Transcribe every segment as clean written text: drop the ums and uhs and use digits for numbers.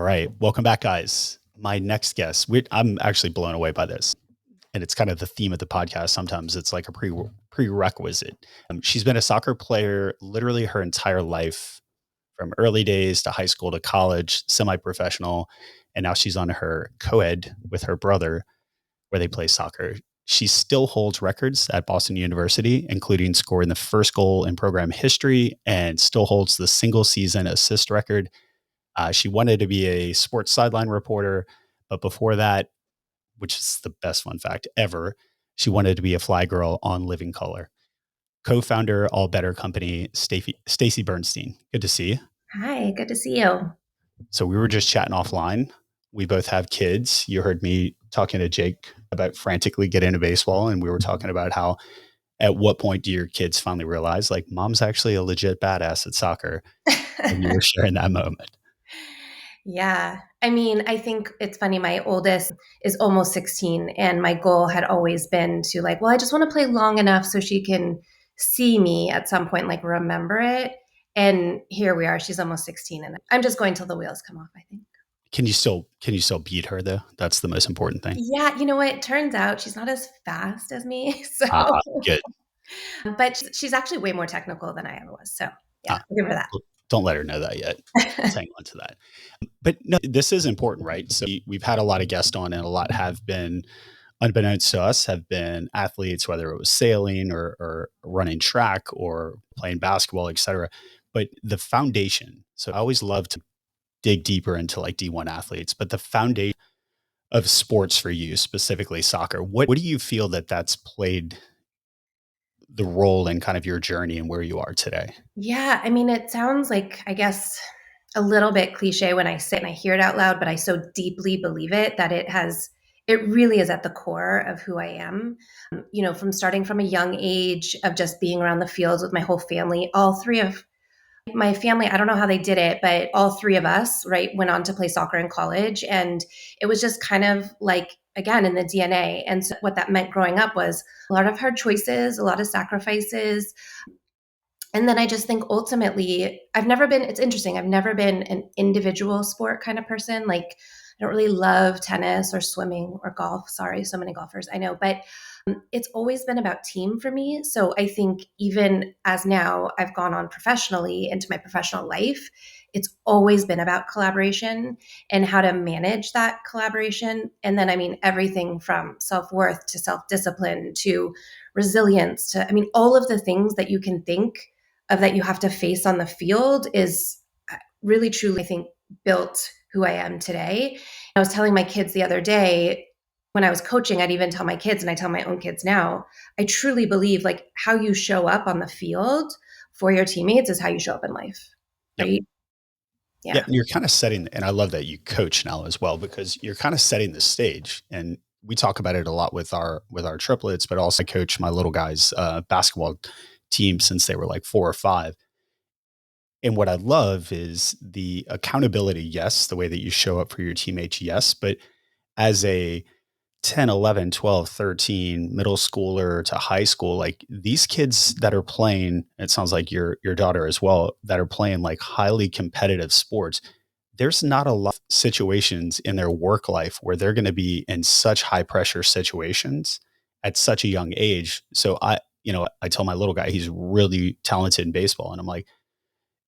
All right. Welcome back, guys. My next guest, I'm actually blown away by this. And it's kind of the theme of the podcast. Sometimes it's like a prerequisite. She's been a soccer player literally her entire life, from early days to high school to college, semi professional. And now she's on her co ed with her brother, where they play soccer. She still holds records at Boston University, including scoring the first goal in program history, and still holds the single season assist record. She wanted to be a sports sideline reporter, but before that, which is the best fun fact ever, she wanted to be a fly girl on Living Color. Co-founder, All Better Company, Stacy Bernstein. Good to see you. Hi, good to see you. So we were just chatting offline. We both have kids. You heard me talking to Jake about frantically getting into baseball, and we were talking about how at what point do your kids finally realize like mom's actually a legit badass at soccer? And you were sharing that moment. Yeah. I mean, I think it's funny. My oldest is almost 16, and my goal had always been to like, well, I just want to play long enough so she can see me at some point, like remember it. And here we are. She's almost 16, and I'm just going till the wheels come off, I think. Can you still beat her though? That's the most important thing. Yeah, you know what? It turns out she's not as fast as me. So, Good. but she's actually way more technical than I ever was. So, yeah, Ah, I'll give her that. don't let her know that yet. Let's hang on to that. But no, this is important, right? So we've had a lot of guests on, and a lot have been, unbeknownst to us, have been athletes, whether it was sailing or running track or playing basketball, etc. But the foundation. So I always love to dig deeper into like D1 athletes, but the foundation of sports for you, specifically soccer, what do you feel that that's played the role in kind of your journey and where you are today? Yeah, I mean, it sounds like, I guess, a little bit cliche when I say it and I hear it out loud, but I so deeply believe it that it really is at the core of who I am. From starting from a young age of just being around the fields with my whole family, all three of my family, I don't know how they did it, but all three of us, right, went on to play soccer in college. And it was just kind of like, again, in the DNA. And so what that meant growing up was a lot of hard choices, a lot of sacrifices, and then I just think ultimately, it's interesting. I've never been an individual sport kind of person. Like, I don't really love tennis or swimming or golf. Sorry, so many golfers I know, but it's always been about team for me. So I think even as now I've gone on professionally into my professional life, it's always been about collaboration and how to manage that collaboration. And then, I mean, everything from self worth to self discipline to resilience to, I mean, all of the things that you can think of that you have to face on the field is really truly, I think, built who I am today. I was telling my kids the other day when I was coaching, I'd even tell my kids, and I tell my own kids now, I truly believe like how you show up on the field for your teammates is how you show up in life. Yep. Right. Yeah, Yeah. and you're kind of setting, and I love that you coach now as well, because you're kind of setting the stage. And we talk about it a lot with our triplets, but also I coach my little guys basketball team since they were like 4 or 5. And what I love is the accountability. Yes, the way that you show up for your teammates. Yes, but as a 10, 11, 12, 13 middle schooler to high school, like these kids that are playing, it sounds like your daughter as well, that are playing like highly competitive sports, there's not a lot of situations in their work life where they're going to be in such high pressure situations at such a young age. So I tell my little guy, he's really talented in baseball, and I'm like,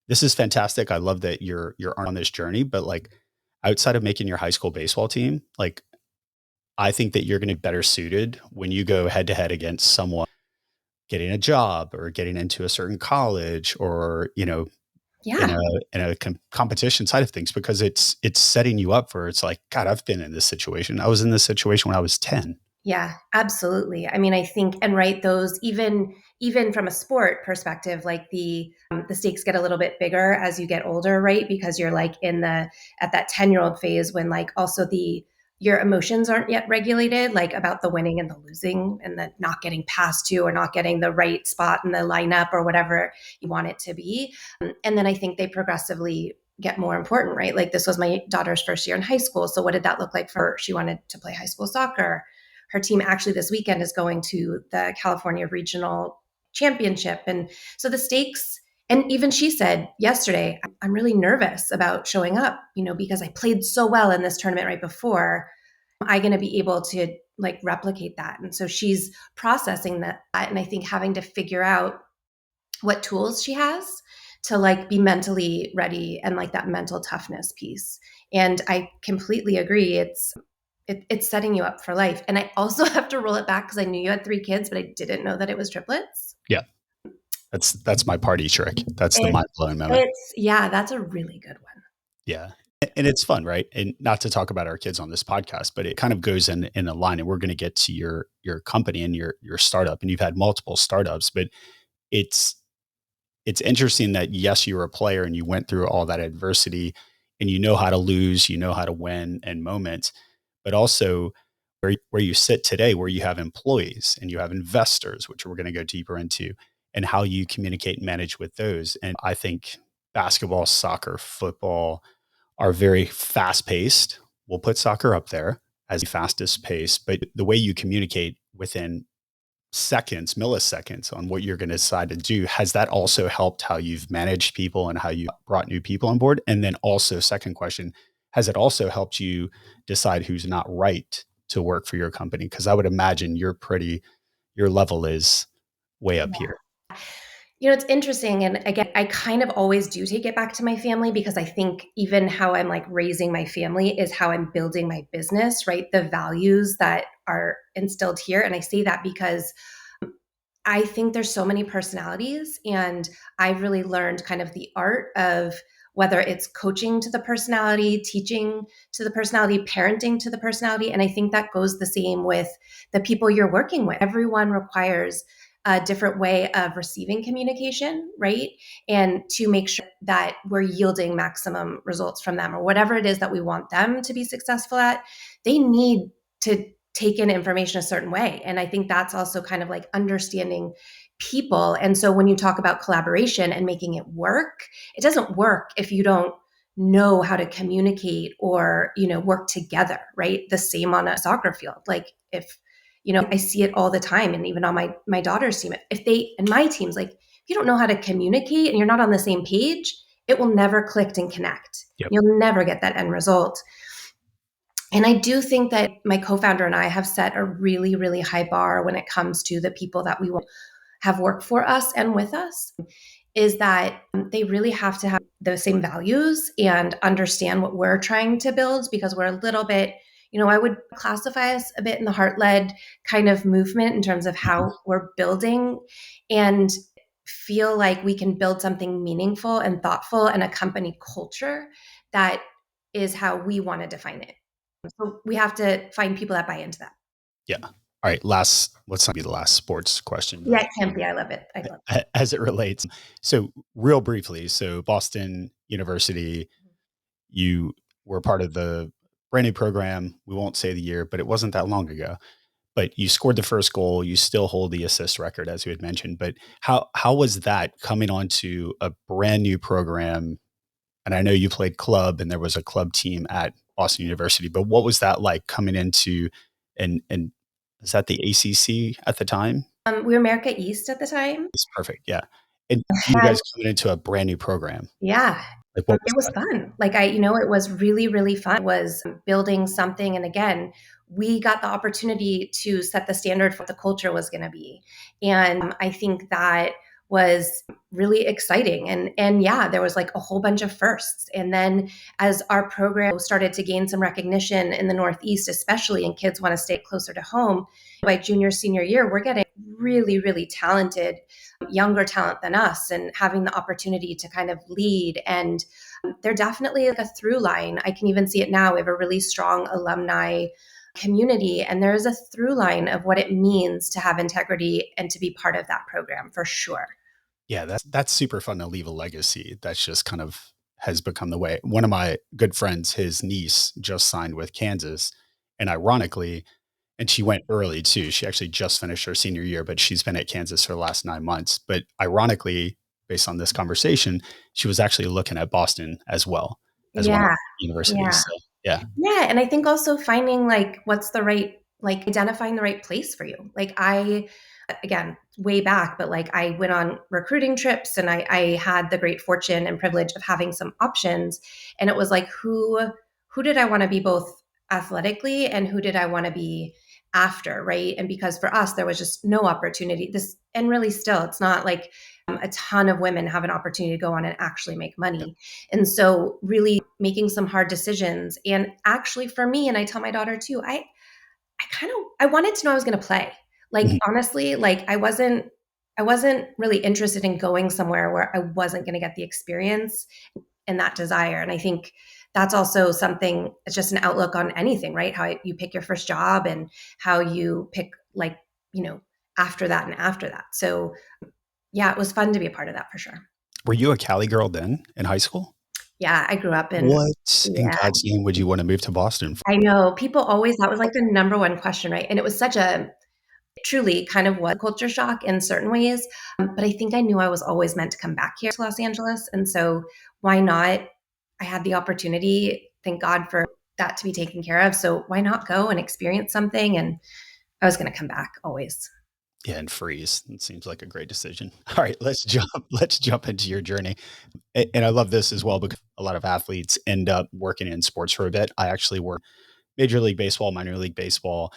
this is fantastic. I love that you're on this journey, but like outside of making your high school baseball team, like I think that you're going to be better suited when you go head to head against someone getting a job or getting into a certain college, or, in Yeah. a competition side of things, because it's setting you up for, it's like, God, I've been in this situation. I was in this situation when I was 10. Yeah, absolutely. I mean, I think, and right, those even from a sport perspective, like the stakes get a little bit bigger as you get older, right? Because you're like in the at that 10-year-old phase when like also the your emotions aren't yet regulated, like about the winning and the losing and the not getting past you or not getting the right spot in the lineup or whatever you want it to be. And then I think they progressively get more important, right? Like this was my daughter's first year in high school. So what did that look like for her? She wanted to play high school soccer. Her team actually this weekend is going to the California Regional Championship. And so the stakes, And even she said yesterday, I'm really nervous about showing up, because I played so well in this tournament right before. Am I going to be able to like replicate that? And so she's processing that. And I think having to figure out what tools she has to like be mentally ready and like that mental toughness piece. And I completely agree. It's setting you up for life. And I also have to roll it back because I knew you had 3 kids, but I didn't know that it was triplets. Yeah. That's my party trick. That's the It, mind blowing moment. it's yeah, that's a really good one. Yeah. And it's fun, right? And not to talk about our kids on this podcast, but it kind of goes in a line. And we're going to get to your company and your startup. And you've had multiple startups, but it's it's interesting that yes, you were a player and you went through all that adversity and you know how to lose, you know how to win in moments, but also where you sit today, where you have employees and you have investors, which we're going to go deeper into, and how you communicate and manage with those. And I think basketball, soccer, football are very fast paced. We'll put soccer up there as the fastest pace, but the way you communicate within seconds, milliseconds on what you're going to decide to do, has that also helped how you've managed people and how you brought new people on board? And then also, second question, has it also helped you decide who's not right to work for your company? Because I would imagine your level is way up here. It's interesting. And again, I kind of always do take it back to my family because I think even how I'm like raising my family is how I'm building my business, right? The values that are instilled here. And I say that because I think there's so many personalities, and I've really learned kind of the art of whether it's coaching to the personality, teaching to the personality, parenting to the personality. And I think that goes the same with the people you're working with. Everyone requires a different way of receiving communication, right? And to make sure that we're yielding maximum results from them or whatever it is that we want them to be successful at, they need to take in information a certain way. And I think that's also kind of like understanding people. And so when you talk about collaboration and making it work, it doesn't work if you don't know how to communicate or, work together, right? The same on a soccer field. Like if, I see it all the time. And even on my daughter's team, if they, and my teams, like, if you don't know how to communicate and you're not on the same page, it will never click and connect. Yep. You'll never get that end result. And I do think that my co-founder and I have set a really, really high bar when it comes to the people that we will have work for us and with us, is that they really have to have the same values and understand what we're trying to build, because we're a little bit, I would classify us a bit in the heart-led kind of movement in terms of how we're building, and feel like we can build something meaningful and thoughtful and a company culture that is how we want to define it. So we have to find people that buy into that. Yeah. All right. Let's not be the last sports question. Yeah, it can't be. I love it. I love it. As it relates. So real briefly, so Boston University, you were part of the brand new program. We won't say the year, but it wasn't that long ago. But you scored the first goal. You still hold the assist record, as you had mentioned. But how was that coming onto a brand new program? And I know you played club, and there was a club team at Boston University. But what was that like coming into and is that the ACC at the time? We were America East at the time. It's perfect. Yeah. And you And guys coming into a brand new program. yeah, Like what it was was that? fun. Like it was really, really fun. It was building something. And again, we got the opportunity to set the standard for what the culture was going to be. And I think that was really exciting. And yeah, there was like a whole bunch of firsts. And then as our program started to gain some recognition in the Northeast, especially, and kids want to stay closer to home, by junior, senior year, we're getting really, really talented, younger talent than us, and having the opportunity to kind of lead. And they're definitely like a through line. I can even see it now. We have a really strong alumni community, and there is a through line of what it means to have integrity and to be part of that program for sure. Yeah, that's super fun to leave a legacy. That's just kind of has become the way. One of my good friends, his niece just signed with Kansas. And ironically, and she went early too. She actually just finished her senior year, but she's been at Kansas for the last 9 months. But ironically, based on this conversation, she was actually looking at Boston as well as one of Yeah. the universities. Yeah. So yeah. Yeah. And I think also finding like what's the right, like identifying the right place for you. Like again, way back, but like I went on recruiting trips and I had the great fortune and privilege of having some options. And it was like, who did I want to be both athletically and who did I want to be after, right? And because for us, there was just no opportunity. This, and really still, it's not like a ton of women have an opportunity to go on and actually make Yep. money. And so really making some hard decisions. And actually for me, and I tell my daughter too, I wanted to know I was going to play. Like Mhm. honestly, like I wasn't really interested in going somewhere where I wasn't going to get the experience and that desire. And I think that's also something, it's just an outlook on anything, right? How you pick your first job and how you pick like, you know, after that and after that. So yeah, it was fun to be a part of that for sure. Were you a Cali girl then in high school? Yeah, I grew up in, What in yeah, God's name would you want to move to Boston for? I know people always, that was like the number one question, right? And it was such a, truly kind of was culture shock in certain ways. But I think I knew I was always meant to come back here to Los Angeles. And so why not? I had the opportunity. Thank God for that to be taken care of. So why not go and experience something? And I was going to come back always. Yeah, and freeze. It seems like a great decision. All right, let's jump into your journey. And I love this as well because a lot of athletes end up working in sports for a bit. I actually work Major League Baseball, minor league baseball.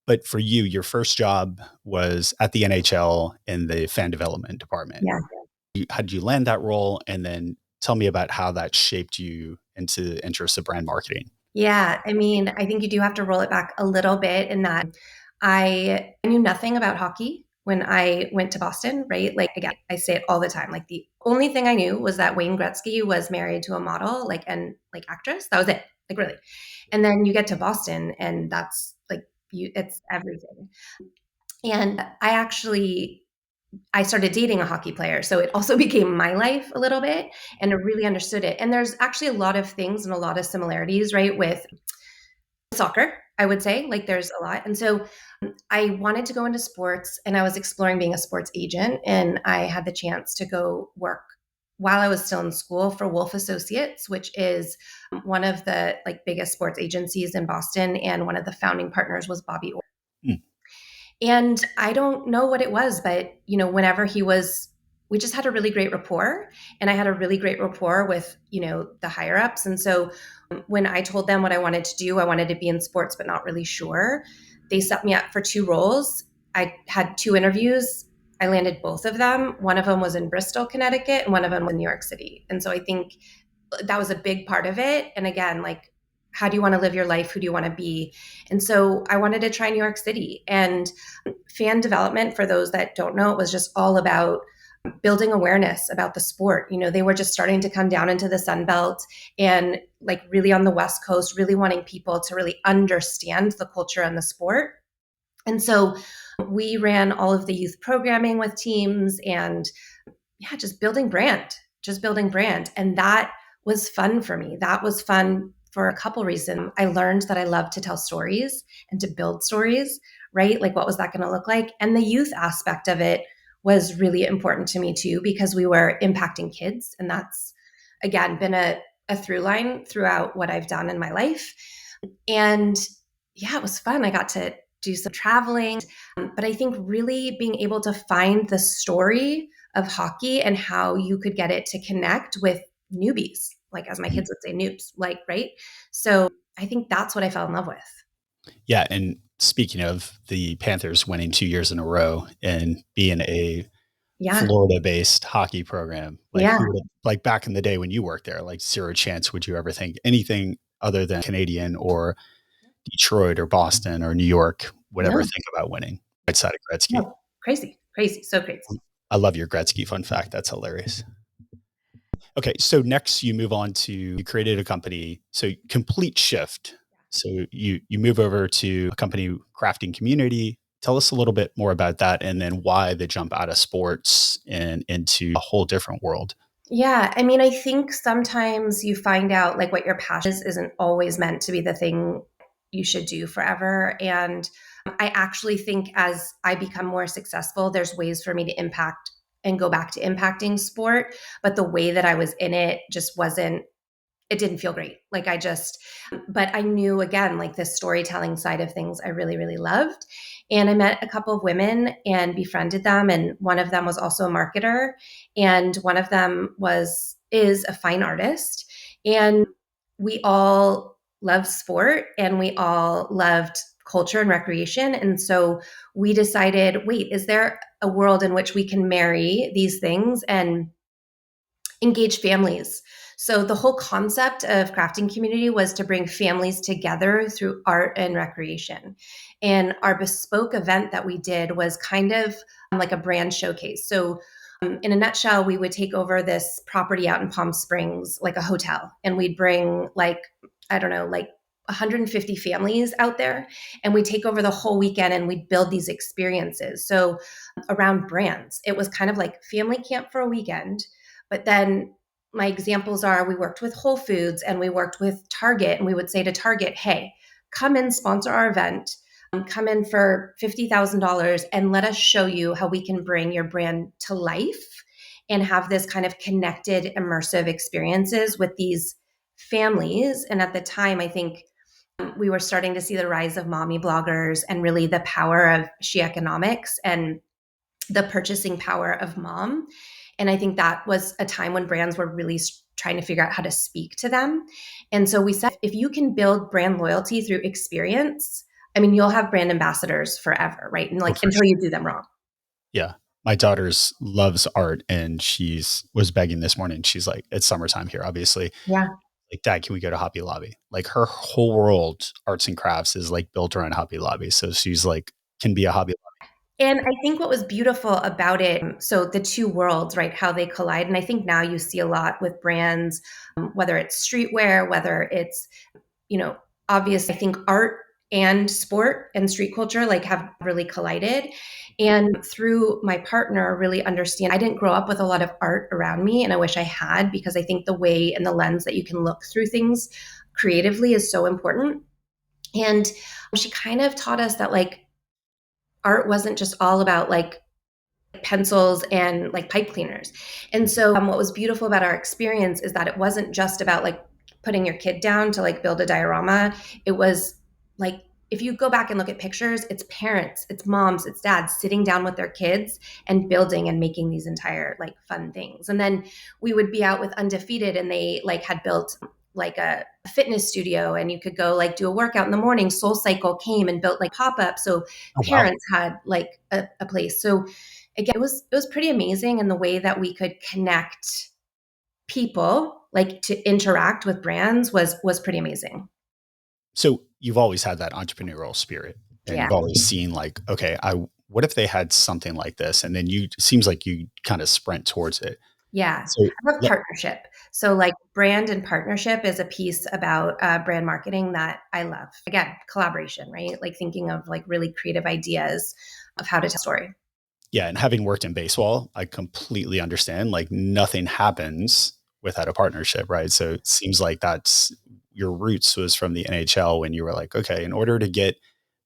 But for you, your first job was at the NHL in the fan development department. Yeah. How did you land that role? And then tell me about how that shaped you into the interest of brand marketing. Yeah. I mean, I think you do have to roll it back a little bit in that I knew nothing about hockey when I went to Boston, right? Like, again, I say it all the time. Like, the only thing I knew was that Wayne Gretzky was married to a model, like, and like actress. That was it. Like, really. And then you get to Boston, and that's like, it's everything. And I started dating a hockey player. So it also became my life a little bit and I really understood it. And there's actually a lot of things and a lot of similarities, right, with soccer, I would say. Like there's a lot. And so I wanted to go into sports and I was exploring being a sports agent. And I had the chance to go work while I was still in school for Wolf Associates, which is one of the like biggest sports agencies in Boston. And one of the founding partners was Bobby. Mm. And I don't know what it was, but whenever we just had a really great rapport, and I had a really great rapport with the higher ups. And so when I told them what I wanted to do, I wanted to be in sports, but not really sure. They set me up for two roles. I had two interviews. I landed both of them. One of them was in Bristol, Connecticut, and one of them was in New York City. And so I think that was a big part of it. And again, like, how do you want to live your life? Who do you want to be? And so I wanted to try New York City. And fan development, for those that don't know, it was just all about building awareness about the sport. They were just starting to come down into the Sun Belt and like really on the West Coast, really wanting people to really understand the culture and the sport. And so we ran all of the youth programming with teams and yeah, just building brand. And that was fun for me. That was fun for a couple reasons. I learned that I love to tell stories and to build stories, right? Like, what was that going to look like? And the youth aspect of it was really important to me too, because we were impacting kids. And that's, again, been a through line throughout what I've done in my life. And yeah, it was fun. I got to do some traveling. But I think really being able to find the story of hockey and how you could get it to connect with newbies, like as my Mhm. kids would say, noobs, like, right? So I think that's what I fell in love with. Yeah, and speaking of the Panthers winning 2 years in a row and being a Yeah. Florida-based hockey program, like, Yeah. who would like, back in the day when you worked there, like, 0 chance would you ever think anything other than Canadian or Detroit or Boston or New York would ever No, think about winning outside of Gretzky. no. Crazy, crazy, so crazy. I love your Gretzky fun fact, that's hilarious. Okay, so next you move on to you created a company, so complete shift. So you move over to a company, Crafting Community. Tell us a little bit more about that, and then why the jump out of sports and into a whole different world. Yeah, I mean, I think sometimes you find out like what your passion is isn't always meant to be the thing you should do forever. And I actually think as I become more successful, there's ways for me to impact and go back to impacting sport. But the way that I was in it just wasn't it didn't feel great. Like I just, but I knew again, like the storytelling side of things I really, really loved. And I met a couple of women and befriended them. And one of them was also a marketer. And one of them is a fine artist. And we all loved sport and we all loved culture and recreation. And so we decided, wait, is there a world in which we can marry these things and engage families? So the whole concept of crafting community was to bring families together through art and recreation. And our bespoke event that we did was kind of like a brand showcase. So in a nutshell, we would take over this property out in Palm Springs, like a hotel, and we'd bring like, I don't know, like 150 families out there, and we'd take over the whole weekend and we'd build these experiences. So around brands, it was kind of like family camp for a weekend. But then my examples are we worked with Whole Foods and we worked with Target, and we would say to Target, hey, come in, sponsor our event, come in for $50,000 and let us show you how we can bring your brand to life and have this kind of connected, immersive experiences with these families. And at the time, I think we were starting to see the rise of mommy bloggers and really the power of she economics and the purchasing power of mom. And I think that was a time when brands were really trying to figure out how to speak to them. And so we said, if you can build brand loyalty through experience, I mean, you'll have brand ambassadors forever, right? And Oh, like for until sure. you do them wrong. Yeah. My daughter's loves art and was begging this morning. She's like, it's summertime here, obviously. Yeah. Like, Dad, can we go to Hobby Lobby? Like her whole world, arts and crafts, is like built around Hobby Lobby. So she's like, can be a Hobby And I think what was beautiful about it, so the two worlds, right, how they collide. And I think now you see a lot with brands, whether it's streetwear, whether it's, you know, obvious, I think art and sport and street culture like have really collided. And through my partner, really understand, I didn't grow up with a lot of art around me, and I wish I had, because I think the way and the lens that you can look through things creatively is so important. And she kind of taught us that like art wasn't just all about like pencils and like pipe cleaners. And so what was beautiful about our experience is that it wasn't just about like putting your kid down to like build a diorama. It was like, if you go back and look at pictures, it's parents, it's moms, it's dads sitting down with their kids and building and making these entire like fun things. And then we would be out with Undefeated, and they like had built like a fitness studio, and you could go like do a workout in the morning. Soul Cycle came and built like pop-up, so Oh, wow. parents had like a place. So again, it was pretty amazing, and the way that we could connect people like to interact with brands was pretty amazing. So you've always had that entrepreneurial spirit and Yeah. you've always seen like, okay, what if they had something like this? And then seems like you kind of sprint towards it. Yeah. So I love partnership. So like brand and partnership is a piece about brand marketing that I love. Again, collaboration, right? Like thinking of like really creative ideas of how to tell a story. yeah. And having worked in baseball, I completely understand like nothing happens without a partnership, right? So it seems like that's your roots was from the NHL when you were like, okay, in order to get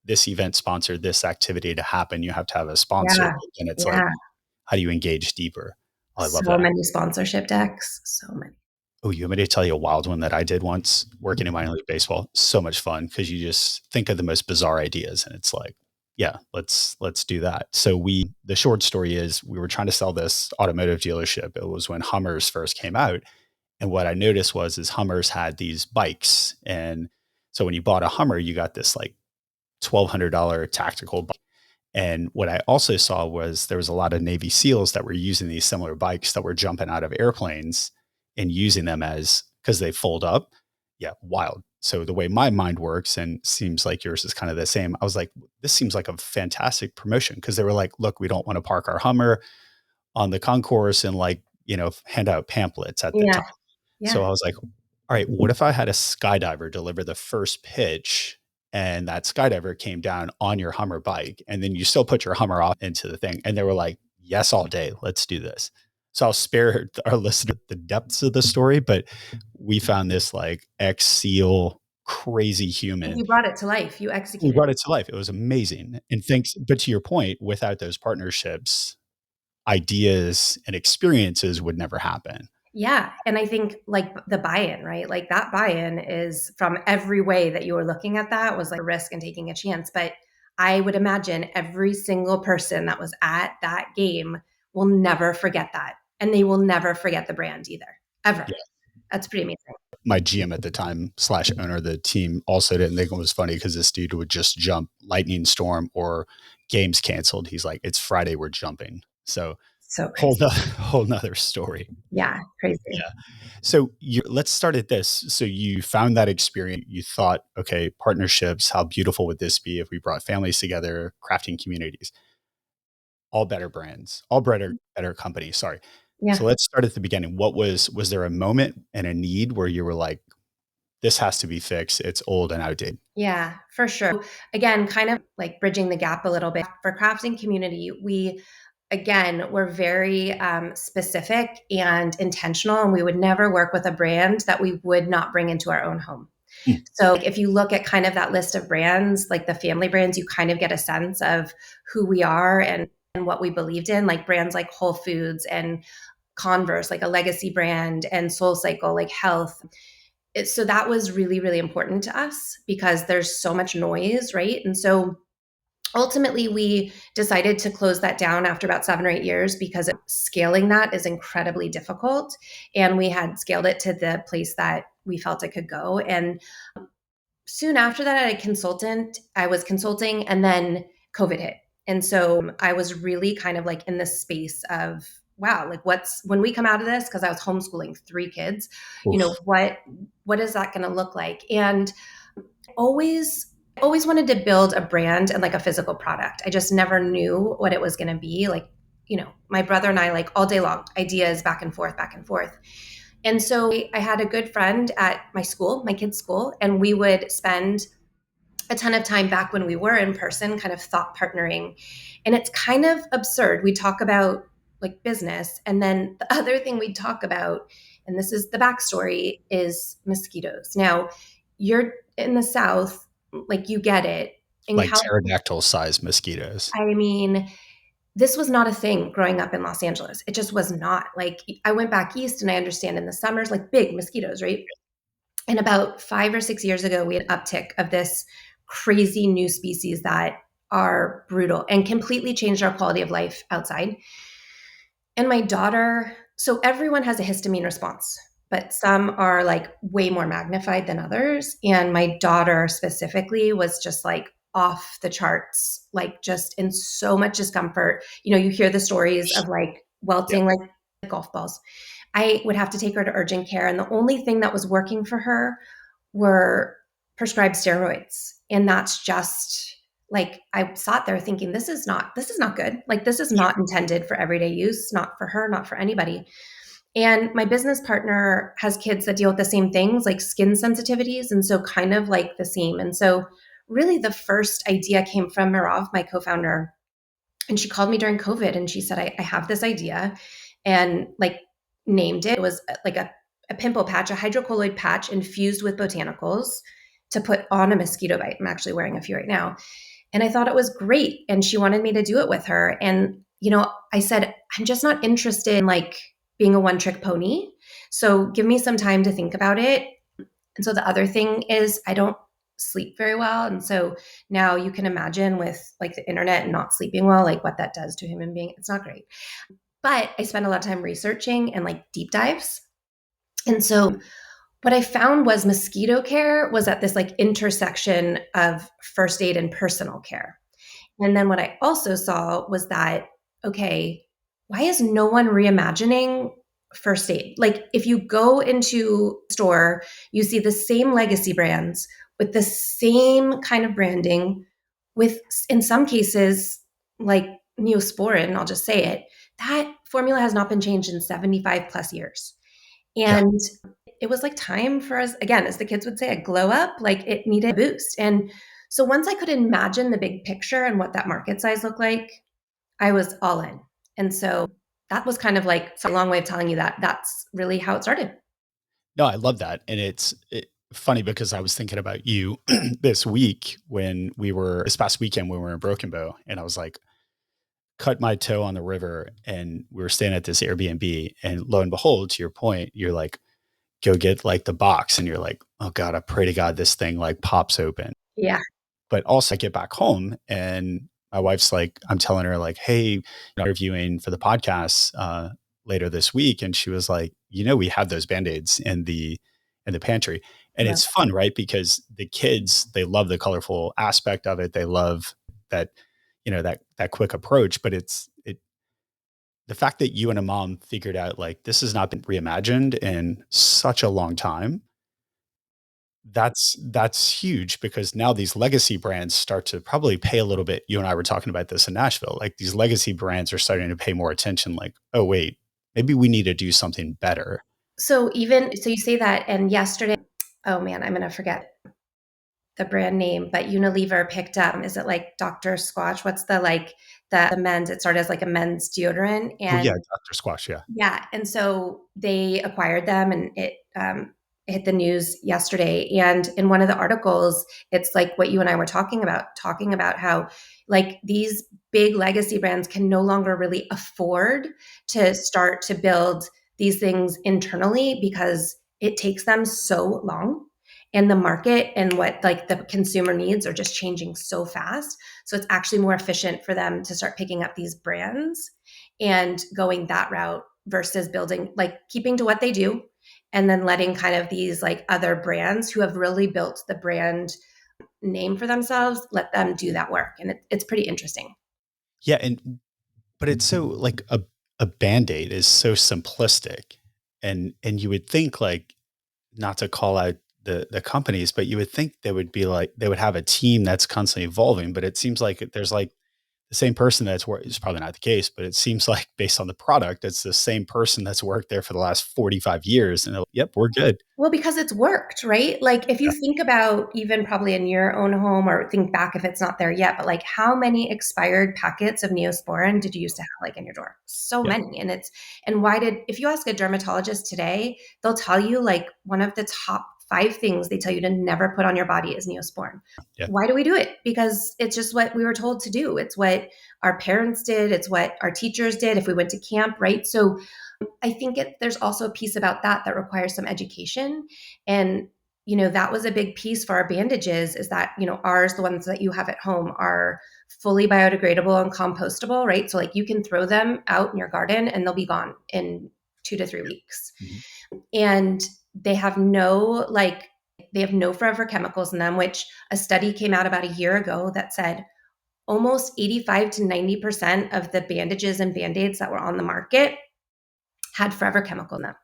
this event sponsored, this activity to happen, you have to have a sponsor. Yeah. And it's like, Yeah. how do you engage deeper? Oh, I love So that. many sponsorship decks. So many. Oh, you want me to tell you a wild one that I did once working in minor league baseball? So much fun because you just think of the most bizarre ideas and it's like, yeah, let's do that. So the short story is we were trying to sell this automotive dealership. It was when Hummers first came out. And what I noticed is Hummers had these bikes. And so when you bought a Hummer, you got this like $1,200 tactical bike. And what I also saw was there was a lot of Navy SEALs that were using these similar bikes that were jumping out of airplanes and using them as because they fold up. Yeah, wild. So the way my mind works and seems like yours is kind of the same. I was like, this seems like a fantastic promotion because they were like, look, we don't want to park our Hummer on the concourse and like, hand out pamphlets at the Yeah. time. So Yeah. I was like, all right, what if I had a skydiver deliver the first pitch and that skydiver came down on your Hummer bike and then you still put your Hummer off into the thing? And they were like, yes, all day. Let's do this. So I'll spare our listener the depths of the story, but we found this like ex SEAL crazy You human. brought it to life. You We executed brought it. it to life. It was amazing. And thanks, but to your point, without those partnerships, ideas and experiences would never happen. Yeah. And I think like the buy-in, right? Like that buy-in is from every way that you were looking at that was like a risk and taking a chance. But I would imagine every single person that was at that game will never forget that. And they will never forget the brand either, ever. Yeah. That's pretty amazing. My GM at the time slash owner of the team also didn't think it was funny because this dude would just jump lightning storm or games canceled. He's like, it's Friday, we're jumping. So So crazy. whole nother story. Yeah, crazy. Yeah. So let's start at this. So you found that experience. You thought, okay, partnerships. How beautiful would this be if we brought families together, crafting communities, all better brands, all better companies. Sorry. So Yeah. let's start at the beginning. Was there a moment and a need where you were like, this has to be fixed. It's old and outdated. Yeah, for sure. Again, kind of like bridging the gap a little bit for crafting community. We again, we're very specific and intentional, and we would never work with a brand that we would not bring into our own home. Mm. So like, if you look at kind of that list of brands, like the family brands, you kind of get a sense of who we are and what we believed in, like brands like Whole Foods and Converse, like a legacy brand, and Soul Cycle, like health. So that was really, really important to us because there's so much noise, right? And so ultimately we decided to close that down after about 7 or 8 years because scaling that is incredibly difficult, and we had scaled it to the place that we felt it could go. And soon after that, I was consulting, and then COVID hit. And so I was really kind of like in this space of, wow, like what's when we come out of this, because I was homeschooling 3 kids, Oof. what is that going to look like? And always always wanted to build a brand and like a physical product. I just never knew what it was going to be. Like, my brother and I, like all day long, ideas back and forth, back and forth. And so I had a good friend at my school, my kids' school, and we would spend a ton of time back when we were in person, kind of thought partnering. And it's kind of absurd. We talk about like business, and then the other thing we talk about, and this is the backstory, is mosquitoes. Now, you're in the South, like you get it. In Like California, pterodactyl sized mosquitoes. I mean, this was not a thing growing up in Los Angeles. It just was not. Like I went back east, and I understand in the summers, like big mosquitoes, right? And about 5 or 6 years ago, we had an uptick of this crazy new species that are brutal and completely changed our quality of life outside. And my daughter, so everyone has a histamine response, but some are like way more magnified than others. And my daughter specifically was just like off the charts, like just in so much discomfort. You hear the stories of like Yep. welting like golf balls. I would have to take her to urgent care. And the only thing that was working for her were prescribed steroids. And that's just like I sat there thinking, this is not good. Like this is not intended for everyday use, not for her, not for anybody. And my business partner has kids that deal with the same things, like skin sensitivities, and so kind of like the same. And so really the first idea came from Mirav, my co-founder, and she called me during COVID and she said, I have this idea, and like named it. It was like a pimple patch, a hydrocolloid patch infused with botanicals to put on a mosquito bite. I'm actually wearing a few right now. And I thought it was great. And she wanted me to do it with her. And, I said, I'm just not interested in like being a one trick pony. So give me some time to think about it. And so the other thing is, I don't sleep very well. And so now you can imagine with like the internet and not sleeping well, like what that does to a human being. It's not great. But I spend a lot of time researching and like deep dives. And so what I found was mosquito care was at this like intersection of first aid and personal care. And then what I also saw was that, okay, why is no one reimagining first aid? Like if you go into a store, you see the same legacy brands with the same kind of branding, with in some cases like Neosporin, I'll just say it, that formula has not been changed in 75 plus years. Yeah. And it was like time for us, again, as the kids would say, a glow up, like it needed a boost. And so once I could imagine the big picture and what that market size looked like, I was all in. And so that was kind of like a long way of telling you that that's really how it started. No, I love that. And funny because I was thinking about you this past weekend when we were in Broken Bow, and I was like, cut my toe on the river and we were staying at this Airbnb, and lo and behold, to your point, you're like, go get like the box and you're like, oh God, I pray to God this thing like pops open. Yeah. But also I get back home and my wife's like, I'm telling her like, hey, interviewing for the podcast later this week. And she was like, we have those Band-Aids in the pantry. And Yeah. it's fun, right? Because the kids, they love the colorful aspect of it. They love that, that quick approach, but the fact that you and a mom figured out like this has not been reimagined in such a long time, that's huge because now these legacy brands start to probably pay a little bit. You and I were talking about this in Nashville. Like these legacy brands are starting to pay more attention. Like, oh wait, maybe we need to do something better. So you say that, and yesterday, oh man, I'm gonna forget the brand name, but Unilever picked up, is it like Dr. Squatch? What's the men's, it started as like a men's deodorant, Oh yeah, and Dr. Squash. Yeah. yeah, and so they acquired them, and it hit the news yesterday. And in one of the articles, it's like what you and I were talking about how like these big legacy brands can no longer really afford to start to build these things internally because it takes them so long. And the market and what like the consumer needs are just changing so fast. So it's actually more efficient for them to start picking up these brands and going that route versus building, like keeping to what they do and then letting kind of these like other brands who have really built the brand name for themselves, let them do that work. And it's pretty interesting. Yeah. But it's so like a Band-Aid is so simplistic. And you would think like, not to call out the companies, but you would think they would be like, they would have a team that's constantly evolving, but it seems like there's like the same person that's worked. It's probably not the case, but it seems like based on the product, it's the same person that's worked there for the last 45 years. And they're like, yep, we're good. Well, because it's worked, right? Like if you Yeah. think about even probably in your own home or think back if it's not there yet, but like how many expired packets of Neosporin did you used to have like in your drawer? So Yeah. many. And why if you ask a dermatologist today, they'll tell you like one of the top 5 things they tell you to never put on your body is Neosporin. Yeah. Why do we do it? Because it's just what we were told to do. It's what our parents did. It's what our teachers did if we went to camp, right? So I think there's also a piece about that requires some education. And, that was a big piece for our bandages is that, ours, the ones that you have at home are fully biodegradable and compostable, right? So like you can throw them out in your garden and they'll be gone in 2 to 3 weeks. Mhm. And they have no forever chemicals in them, which a study came out about a year ago that said almost 85 to 90% of the bandages and band-aids that were on the market had forever chemical in them.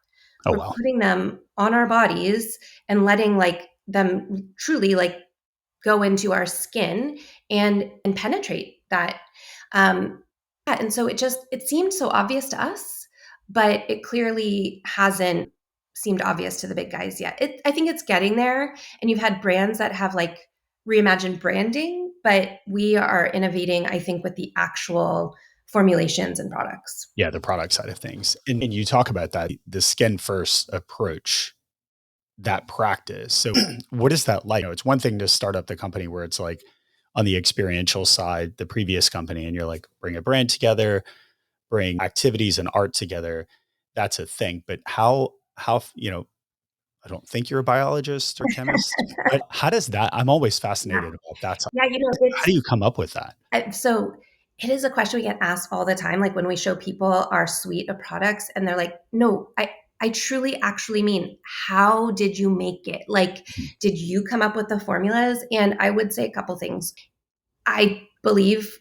Oh, We're wow. putting them on our bodies and letting like them truly like go into our skin and penetrate that. Yeah, and so it seemed so obvious to us, but it clearly hasn't seemed obvious to the big guys yet. I think it's getting there, and you've had brands that have like reimagined branding, but we are innovating, I think, with the actual formulations and products. Yeah. The product side of things. And you talk about that, the skin first approach, that practice. So what is that like? It's one thing to start up the company where it's like on the experiential side, the previous company, and you're like, bring a brand together, bring activities and art together. That's a thing. But I don't think you're a biologist or chemist, but how does that, I'm always Yeah. fascinated about that. Yeah, How do you come up with that? so it is a question we get asked all the time. Like when we show people our suite of products and they're like, no, I truly actually mean, how did you make it? Like, Mhm. did you come up with the formulas? And I would say a couple things. I believe,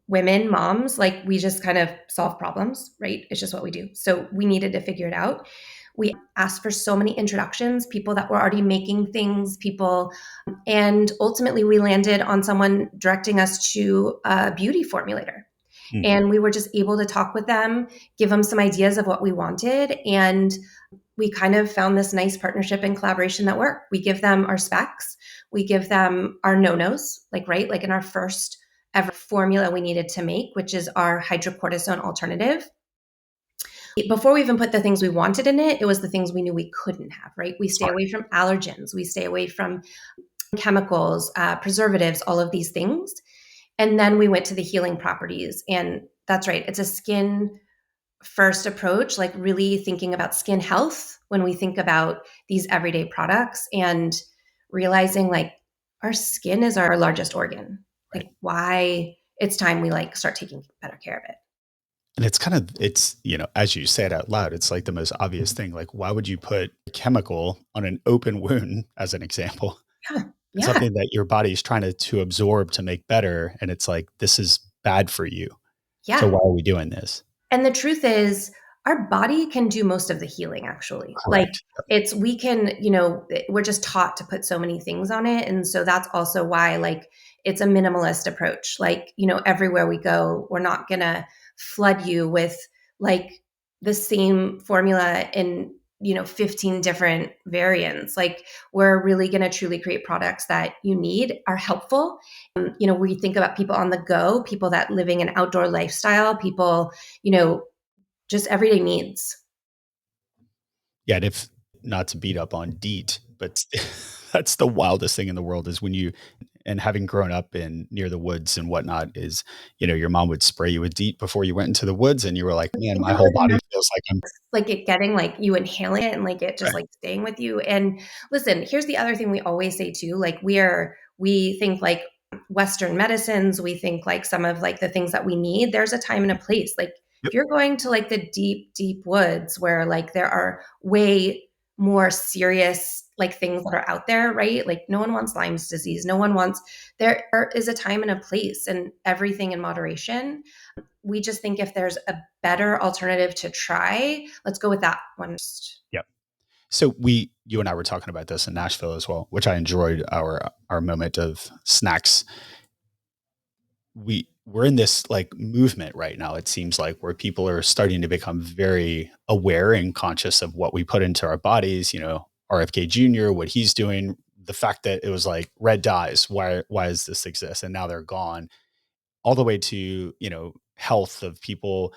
women, moms, like we just kind of solve problems, right? It's just what we do. So we needed to figure it out. We asked for so many introductions, people that were already making things, people, and ultimately we landed on someone directing us to a beauty formulator. Mm. And we were just able to talk with them, give them some ideas of what we wanted. And we kind of found this nice partnership and collaboration that worked. We give them our specs, we give them our no-nos, like, right? Like in our first ever formula we needed to make, which is our hydrocortisone alternative. Before we even put the things we wanted in it, it was the things we knew we couldn't have, right? We stay Smart. away from allergens, we stay away from chemicals, preservatives, all of these things. And then we went to the healing properties. And that's right, it's a skin first approach, like really thinking about skin health when we think about these everyday products and realizing like our skin is our largest organ. Right. Like why it's time we like start taking better care of it. And it's, as you say it out loud, it's like the most obvious thing. Like, why would you put a chemical on an open wound, as an example, Yeah. and Yeah. something that your body is trying to absorb to make better? And it's like, this is bad for you. So Yeah. why are we doing this? And the truth is, our body can do most of the healing, actually. Like, Correct. it's, we can, we're just taught to put so many things on it. And so that's also why, like, it's a minimalist approach. Like, everywhere we go, we're not going to flood you with like the same formula in, 15 different variants. Like, we're really going to truly create products that you need, are helpful. We think about people on the go, people that living an outdoor lifestyle, people, you know, just everyday needs. Yeah, and if not to beat up on DEET, but that's the wildest thing in the world is when you and having grown up in near the woods and whatnot is, your mom would spray you with DEET before you went into the woods and you were like, man, Think my of whole the body feels like I'm like it getting like you inhaling it and like it just right. like staying with you. And listen, here's the other thing we always say too, like we think like Western medicines, we think like some of like the things that we need, there's a time and a place. Like if Yep. you're going to like the deep, deep woods where like there are way more serious like things that are out there, right? Like no one wants Lyme's disease. No one wants, there is a time and a place and everything in moderation. We just think if there's a better alternative to try, let's go with that one first. Yep. So you and I were talking about this in Nashville as well, which I enjoyed our moment of snacks. We're in this like movement right now, it seems like, where people are starting to become very aware and conscious of what we put into our bodies. RFK Jr., what he's doing, the fact that it was like red dyes, why does this exist, and now they're gone, all the way to health of people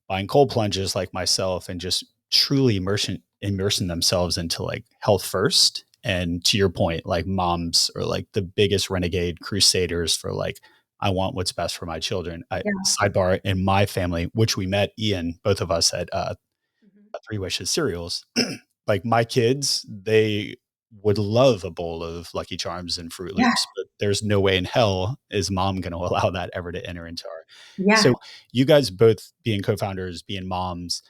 buying cold plunges like myself and just truly immersing themselves into like health first. And to your point, like moms are like the biggest renegade crusaders for like, I want what's best for my children. I Yeah. sidebar, in my family, which we met, Ian, both of us at Mhm. Three Wishes cereals. Like my kids, they would love a bowl of Lucky Charms and Fruit Yeah. Loops, but there's no way in hell is mom going to allow that ever to enter into our. Yeah. So you guys both being co-founders, being moms,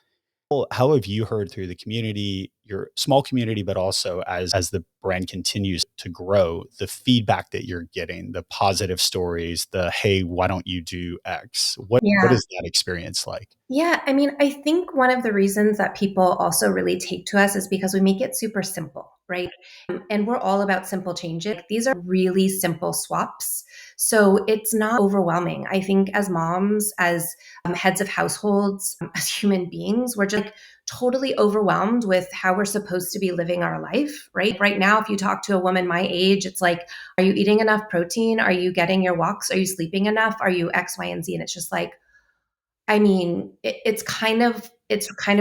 how have you heard through the community, your small community, but also as the brand continues to grow, the feedback that you're getting, the positive stories, the, hey, why don't you do X? What Yeah. is that experience like? Yeah, I mean, I think one of the reasons that people also really take to us is because we make it super simple, right? And we're all about simple changes. Like, these are really simple swaps. So it's not overwhelming. I think as moms, as heads of households, as human beings, we're just like totally overwhelmed with how we're supposed to be living our life, right? Right now, if you talk to a woman my age, it's like, are you eating enough protein? Are you getting your walks? Are you sleeping enough? Are you X, Y, and Z? And it's just like, I mean, it's kind of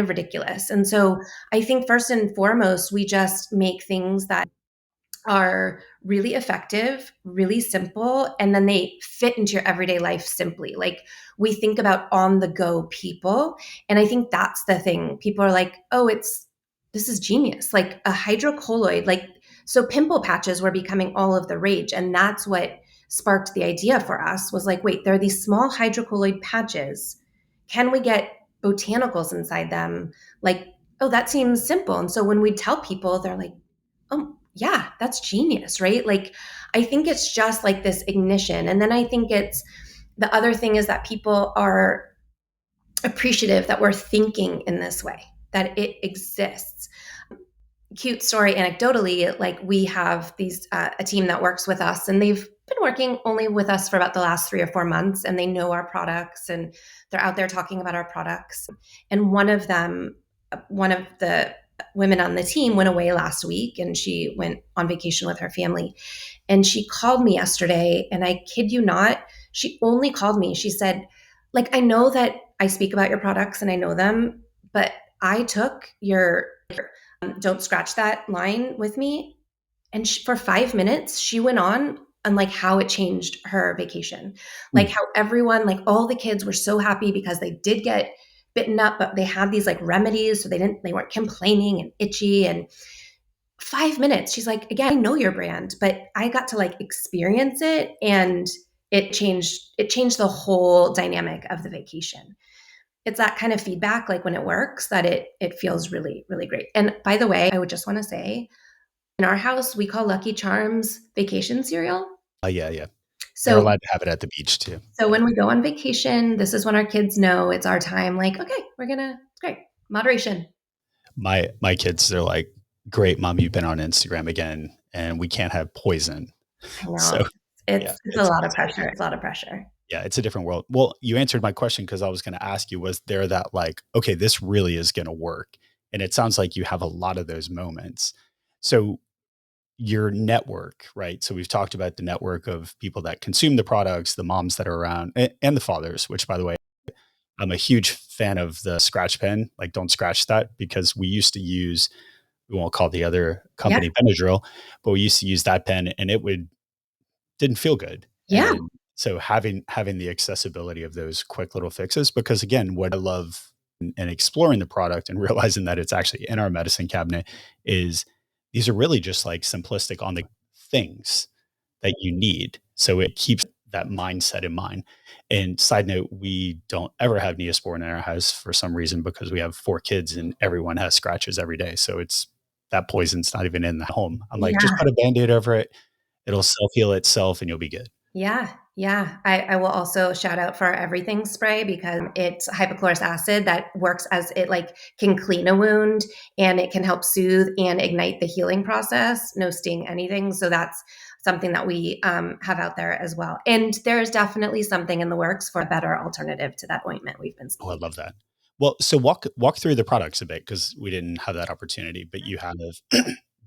ridiculous. And so I think first and foremost, we just make things that are really effective, really simple, and then they fit into your everyday life simply. Like we think about on the go people. And I think that's the thing. People are like, oh, this is genius. Like a hydrocolloid, like, so pimple patches were becoming all of the rage. And that's what sparked the idea for us was like, wait, there are these small hydrocolloid patches. Can we get botanicals inside them? Like, oh, that seems simple. And so when we tell people, they're like, oh, yeah, that's genius, right? Like, I think it's just like this ignition. And then I think it's the other thing is that people are appreciative that we're thinking in this way, that it exists. Cute story anecdotally, like we have these a team that works with us and they've been working only with us for about the last 3 or 4 months and they know our products and they're out there talking about our products. And one of the women on the team went away last week and she went on vacation with her family. And she called me yesterday and I kid you not, she only called me. She said, like, I know that I speak about your products and I know them, but I took your don't scratch that line with me. And for 5 minutes, she went on on like how it changed her vacation. Like Mm. how everyone, like all the kids were so happy because they did get bitten up, but they had these like remedies. So they weren't complaining and itchy. And 5 minutes, she's like, again, I know your brand, but I got to like experience it, and it changed the whole dynamic of the vacation. It's that kind of feedback, like when it works, that it feels really, really great. And by the way, I would just want to say, in our house, we call Lucky Charms vacation cereal. Yeah, yeah. They're So allowed to have it at the beach too. so Yeah. when we go on vacation, this is when our kids know it's our time. Like, okay, it's great. Moderation. My kids, they're like, "Great, mom, you've been on Instagram again, and we can't have poison." I know So it's yeah, it's a lot of pressure. It's a lot of pressure. yeah, it's a different world. Well, you answered my question because I was going to ask you, was there that like, okay, this really is going to work? And it sounds like you have a lot of those moments. So your network, right? So we've talked about the network of people that consume the products, the moms that are around, and the fathers, which by the way, I'm a huge fan of the scratch pen. Like, don't scratch that, because we used to use, we won't call the other Yeah. company Benadryl, but we used to use that pen and it would didn't feel good. Yeah. And so having the accessibility of those quick little fixes, because again, what I love and exploring the product and realizing that it's actually in our medicine cabinet is these are really just like simplistic on the things that you need. So it keeps that mindset in mind. And side note, we don't ever have Neosporin in our house for some reason because we have 4 kids and everyone has scratches every day. So it's that poison's not even in the home. I'm like, just Yeah. put a band-aid over it. It'll self heal itself and you'll be good. Yeah, yeah. I will also shout out for our everything spray because it's hypochlorous acid that works as it like can clean a wound, and it can help soothe and ignite the healing process. No sting, anything. So that's something that we have out there as well. And there's definitely something in the works for a better alternative to that ointment we've been Oh, I speaking. love that. Well, so walk through the products a bit because we didn't have that opportunity, but you have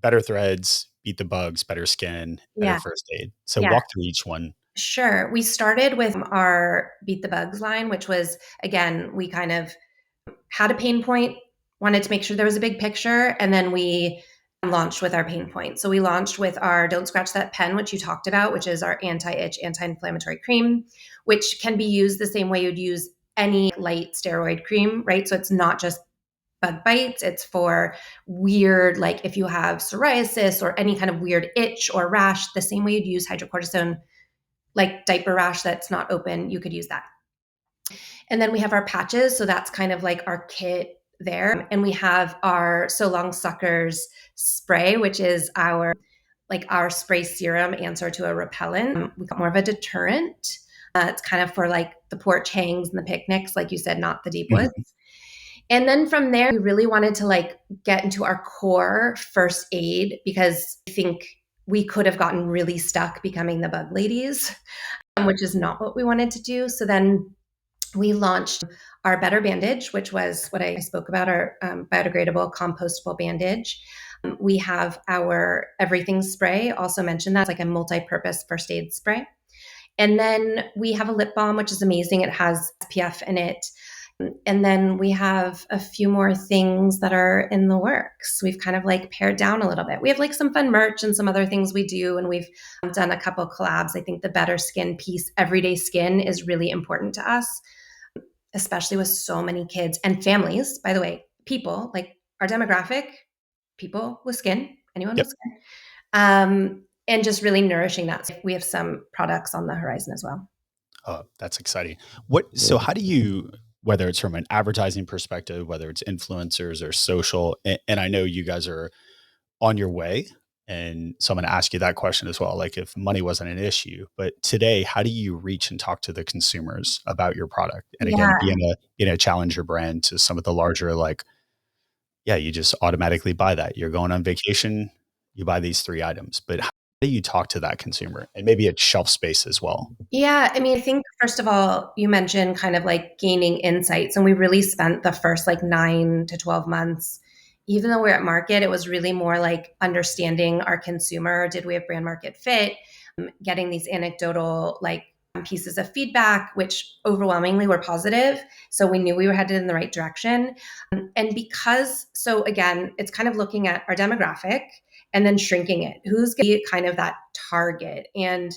better threads, beat the bugs, better skin, better Yeah, first aid. So yeah. walk through each one. Sure. We started with our Beat the Bugs line, which was, again, we kind of had a pain point, wanted to make sure there was a big picture, and then we launched with our pain point. So we launched with our Don't Scratch That Pen, which you talked about, which is our anti-itch, anti-inflammatory cream, which can be used the same way you'd use any light steroid cream, right? So it's not just bug bites. It's for weird, like if you have psoriasis or any kind of weird itch or rash, the same way you'd use hydrocortisone, like diaper rash that's not open, you could use that. And then we have our patches. So that's kind of like our kit there. And we have our So Long Suckers spray, which is our spray serum answer to a repellent. We got more of a deterrent. It's kind of for like the porch hangs and the picnics, like you said, not the deep woods. Mhm. And then from there, we really wanted to like get into our core first aid because I think we could have gotten really stuck becoming the bug ladies, which is not what we wanted to do. So then we launched our Better Bandage, which was what I spoke about, our biodegradable, compostable bandage. We have our Everything spray, also mentioned that's like a multi-purpose first aid spray. And then we have a lip balm, which is amazing. It has SPF in it. And then we have a few more things that are in the works. We've kind of like pared down a little bit. We have like some fun merch and some other things we do. And we've done a couple collabs. I think the Better Skin piece, everyday skin, is really important to us, especially with so many kids and families, by the way, people like our demographic, people with skin, anyone with Yep. skin, and just really nourishing that. So we have some products on the horizon as well. Oh, that's exciting. So how do you, whether it's from an advertising perspective, whether it's influencers or social, and I know you guys are on your way. And so I'm going to ask you that question as well. Like if money wasn't an issue, but today, how do you reach and talk to the consumers about your product? And again, Yeah. being a challenger brand to some of the larger, like, yeah, you just automatically buy that. You're going on vacation, you buy these 3 items, but how do you talk to that consumer? And maybe it's shelf space as well. Yeah, I mean, I think first of all, you mentioned kind of like gaining insights, and we really spent the first like 9 to 12 months, even though we're at market, it was really more like understanding our consumer. Did we have brand market fit? Getting these anecdotal like pieces of feedback, which overwhelmingly were positive. So we knew we were headed in the right direction. And because, so again, it's kind of looking at our demographic and then shrinking it. Who's going to be kind of that target? And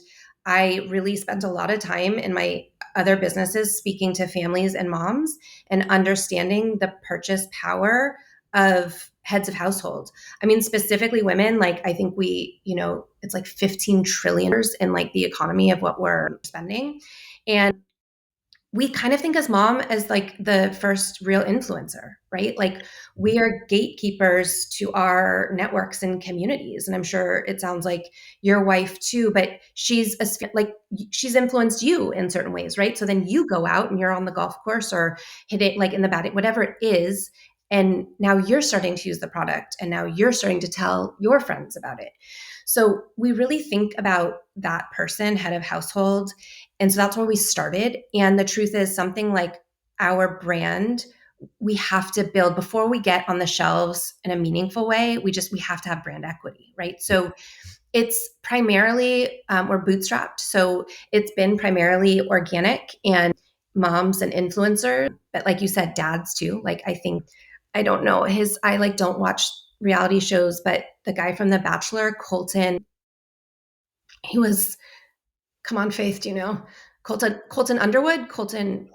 I really spent a lot of time in my other businesses speaking to families and moms and understanding the purchase power of heads of households. I mean, specifically women, like I think it's like 15 trillion in like the economy of what we're spending. And we kind of think as mom as like the first real influencer, right? Like we are gatekeepers to our networks and communities. And I'm sure it sounds like your wife too, but she's influenced you in certain ways, right? So then you go out and you're on the golf course or hit it like in the bat, whatever it is. And now you're starting to use the product and now you're starting to tell your friends about it. So we really think about that person, head of household. And so that's where we started. And the truth is, something like our brand, we have to build before we get on the shelves in a meaningful way. We have to have brand equity, right? So it's primarily, we're bootstrapped. So it's been primarily organic and moms and influencers, but like you said, dads too. Like I think, I don't know I like don't watch reality shows, but the guy from The Bachelor, Colton, he was, come on, Faith, do you know? Colton Underwood? Colton.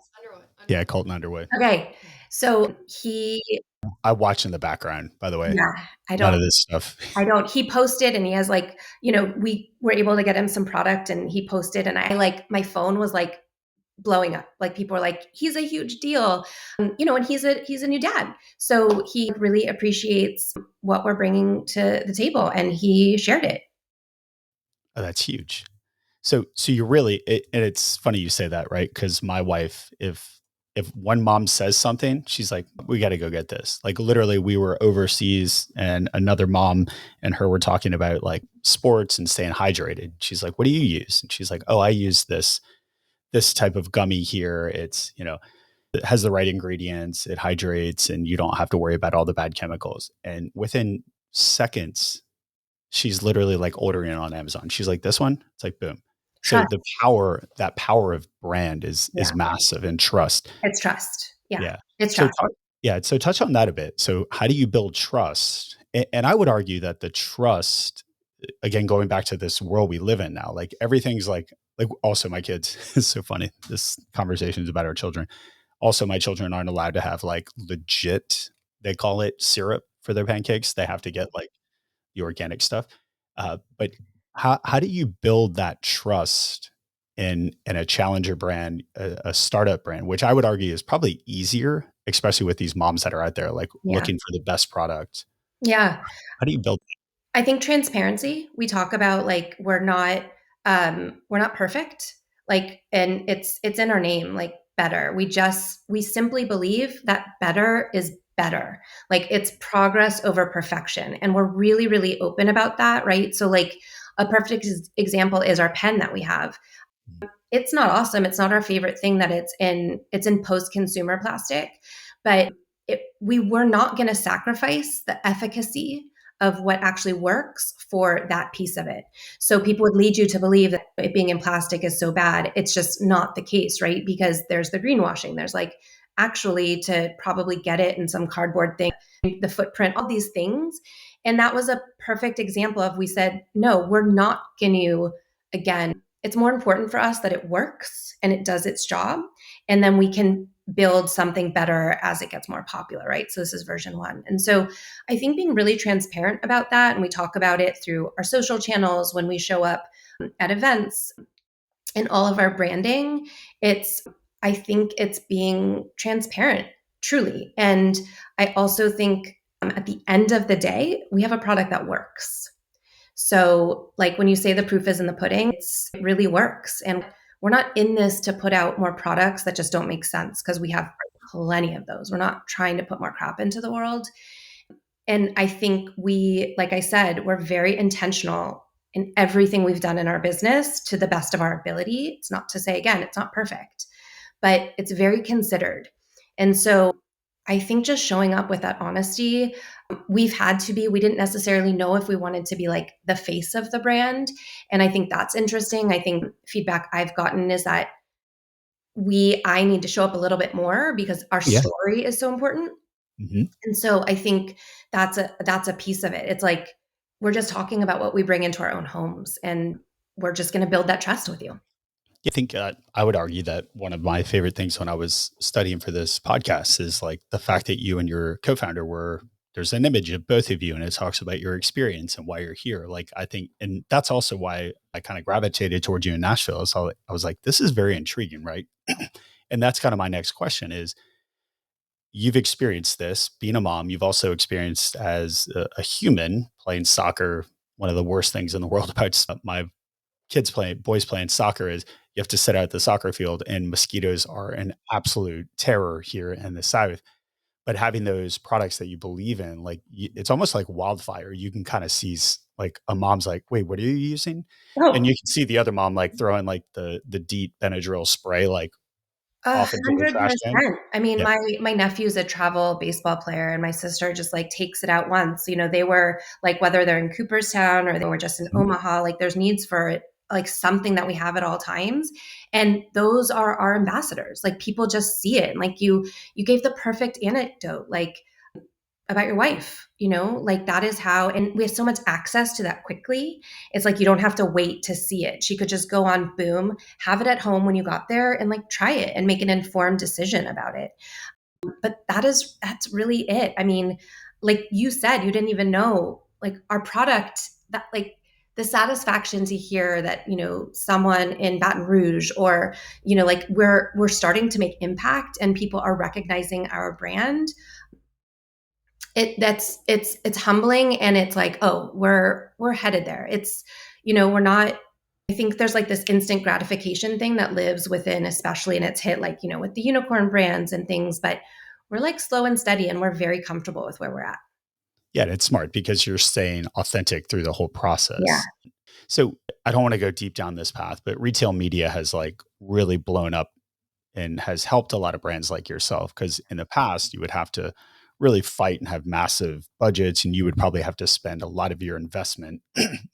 Yeah, Colton Underwood. Okay. So he, I watch in the background, by the way. yeah, None of this stuff. he posted and he has like, we were able to get him some product and he posted and I like, my phone was like blowing up. Like people were like, he's a huge deal. And he's a new dad. So he really appreciates what we're bringing to the table and he shared it. Oh, that's huge. So you really, and it's funny you say that, right? Because my wife, if one mom says something, she's like, "We got to go get this." Like literally, we were overseas, and another mom and her were talking about like sports and staying hydrated. She's like, "What do you use?" And she's like, "Oh, I use this type of gummy here. It's it has the right ingredients, it hydrates, and you don't have to worry about all the bad chemicals." And within seconds, she's literally like ordering it on Amazon. She's like, "This one?" It's like, boom. So Trust. that power of brand is Yeah. massive, and trust. It's trust. Yeah. Yeah. It's So trust. talk, yeah. So touch on that a bit. So how do you build trust? And I would argue that the trust, again, going back to this world we live in now, like everything's like also my kids, it's so funny. This conversation is about our children. Also, my children aren't allowed to have like legit, they call it syrup for their pancakes. They have to get like the organic stuff. But how do you build that trust in a challenger brand, a startup brand, which I would argue is probably easier, especially with these moms that are out there like Yeah. looking for the best product. Yeah. How do you build? I think transparency, we talk about like we're not perfect. Like and it's in our name, like better. We simply believe that better is better. Like it's progress over perfection. And we're really, really open about that, right? So like a perfect example is our pen that we have. It's not awesome. It's not our favorite thing that it's in post-consumer plastic, but we were not going to sacrifice the efficacy of what actually works for that piece of it. So people would lead you to believe that it being in plastic is so bad. It's just not the case, right? Because there's the greenwashing. There's like actually to probably get it in some cardboard thing, the footprint, all these things. And that was a perfect example of we said, no, we're not going to, again, it's more important for us that it works and it does its job. And then we can build something better as it gets more popular, right? So this is version one. And so I think being really transparent about that, and we talk about it through our social channels when we show up at events and all of our branding, I think it's being transparent, truly. And I also think at the end of the day, we have a product that works. So, like when you say the proof is in the pudding, it really works. And we're not in this to put out more products that just don't make sense because we have plenty of those. We're not trying to put more crap into the world. And I think like I said, we're very intentional in everything we've done in our business to the best of our ability. It's not to say, again, it's not perfect, but it's very considered. And so I think just showing up with that honesty, we didn't necessarily know if we wanted to be like the face of the brand. And I think that's interesting. I think feedback I've gotten is that I need to show up a little bit more because our Yeah. story is so important. Mm-hmm. And so I think that's a piece of it. It's like we're just talking about what we bring into our own homes, and we're just going to build that trust with you. I think I would argue that one of my favorite things when I was studying for this podcast is like the fact that you and your co-founder were, there's an image of both of you and it talks about your experience and why you're here. Like I think, and that's also why I kind of gravitated towards you in Nashville. So I was like, this is very intriguing, right? And that's kind of my next question is, you've experienced this being a mom. You've also experienced as a human playing soccer. One of the worst things in the world about my boys playing soccer is you have to sit out at the soccer field and mosquitoes are an absolute terror here in the South. But having those products that you believe in, like it's almost like wildfire. You can kind of see like a mom's like, wait, what are you using? And Oh, you can see the other mom like throwing like the deep Benadryl spray like off into the trash can. 100%. I mean, Yeah. my nephew's a travel baseball player, and my sister just like takes it out once. They were like, whether they're in Cooperstown or they were just in Mhm. Omaha, like there's needs for it, like something that we have at all times. And those are our ambassadors. Like people just see it. And like you gave the perfect anecdote. Like about your wife, like that is how, and we have so much access to that quickly. It's like you don't have to wait to see it. She could just go on boom, have it at home when you got there and like try it and make an informed decision about it. But that's really it. I mean, like you said, you didn't even know like our product, that like the satisfaction to hear that, someone in Baton Rouge or, like we're starting to make impact and people are recognizing our brand. It's humbling, and it's like, oh, we're headed there. It's, we're not, I think there's like this instant gratification thing that lives within, especially, and it's hit like, with the unicorn brands and things, but we're like slow and steady and we're very comfortable with where we're at. Yeah. And it's smart because you're staying authentic through the whole Yeah. process. So I don't want to go deep down this path, but retail media has like really blown up and has helped a lot of brands like yourself. Because in the past, you would have to really fight and have massive budgets, and you would probably have to spend a lot of your investment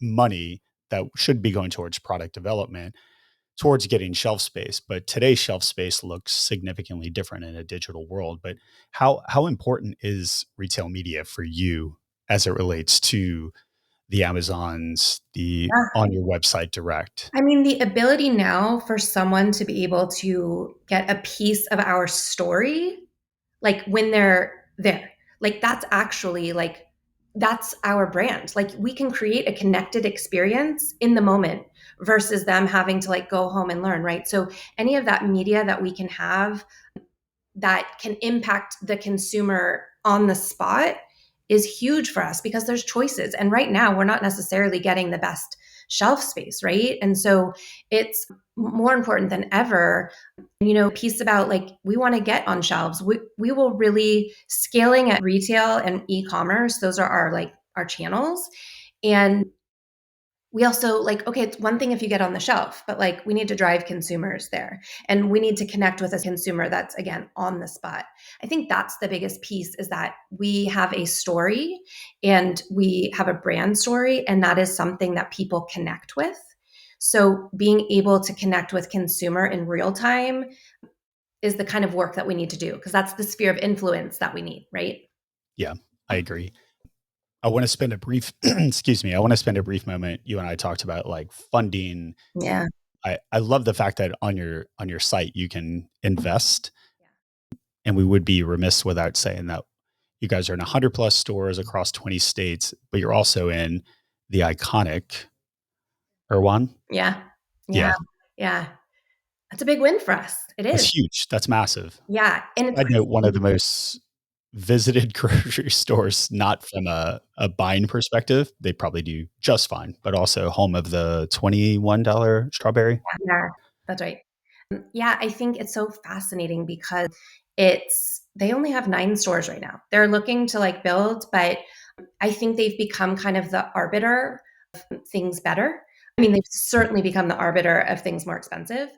money that should be going towards product development towards getting shelf space. But today's shelf space looks significantly different in a digital world. But how important is retail media for you as it relates to the Amazons, the Yeah. on your website direct? I mean, the ability now for someone to be able to get a piece of our story, like when they're there, like that's actually like that's our brand. Like we can create a connected experience in the moment versus them having to like go home and learn, right? So any of that media that we can have that can impact the consumer on the spot is huge for us because there's choices. And right now, we're not necessarily getting the best shelf space, right? And so it's more important than ever. Piece about like we want to get on shelves. We will really scaling at retail and e-commerce. Those are our channels. And we also like, okay, it's one thing if you get on the shelf, but like we need to drive consumers there and we need to connect with a consumer that's again on the spot. I think that's the biggest piece is that we have a story and we have a brand story, and that is something that people connect with. So being able to connect with consumer in real time is the kind of work that we need to do because that's the sphere of influence that we need, right? Yeah, I agree. I want to spend a brief excuse me, I want to spend a brief moment. You and I talked about like funding. Yeah. I love the fact that on your site you can invest, and we would be remiss without saying that you guys are in 100 plus stores across 20 states, but you're also in the iconic Irwan. Yeah. Yeah. Yeah, Yeah. That's a big win for us. It that's is. huge. That's massive. Yeah. And it's I'd note one of the most visited grocery stores, not from a buying perspective. They probably do just fine, but also home of the $21 strawberry. yeah, that's right. Yeah, I think it's so fascinating because they only have 9 stores right now. They're looking to like build, but I think they've become kind of the arbiter of things better. I mean, they've certainly become the arbiter of things more expensive,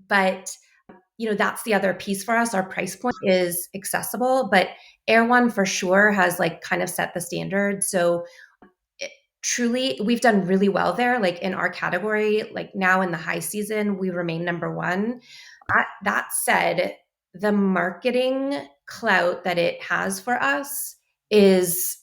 but that's the other piece for us. Our price point is accessible, but Air One for sure has like kind of set the standard. So it, truly, we've done really well there. Like in our category, like now in the high season, we remain number one. That said, the marketing clout that it has for us is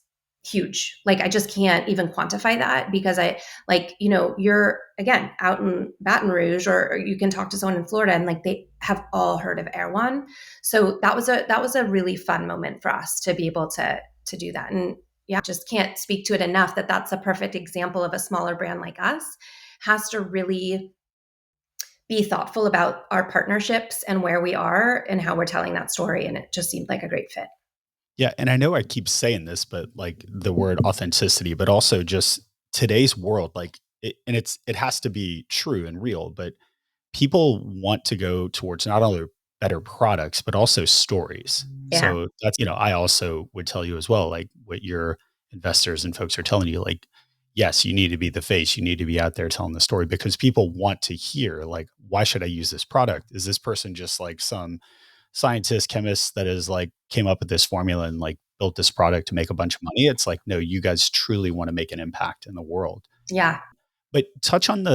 huge. Like I just can't even quantify that because I like, you're again out in Baton Rouge or you can talk to someone in Florida and like they have all heard of Erewhon. So that was a really fun moment for us to be able to do that. And yeah, just can't speak to it enough that that's a perfect example of a smaller brand like us has to really be thoughtful about our partnerships and where we are and how we're telling that story. And it just seemed like a great fit. Yeah, and I know I keep saying this, but like the word authenticity, but also just today's world, like it has to be true and real, but people want to go towards not only better products, but also stories. Yeah. So that's, I also would tell you as well, like what your investors and folks are telling you, like, yes, you need to be the face, you need to be out there telling the story because people want to hear, like, why should I use this product? Is this person just like some scientist, chemist that is like came up with this formula and like built this product to make a bunch of money? It's like, no, you guys truly want to make an impact in the world. Yeah. But touch on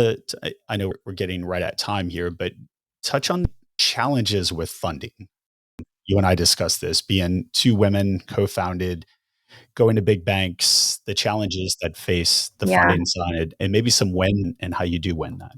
I know we're getting right at time here, but touch on challenges with funding. You and I discussed this being two women co-founded, going to big banks, the challenges that face the Yeah. funding side, and maybe some win and how you do win that.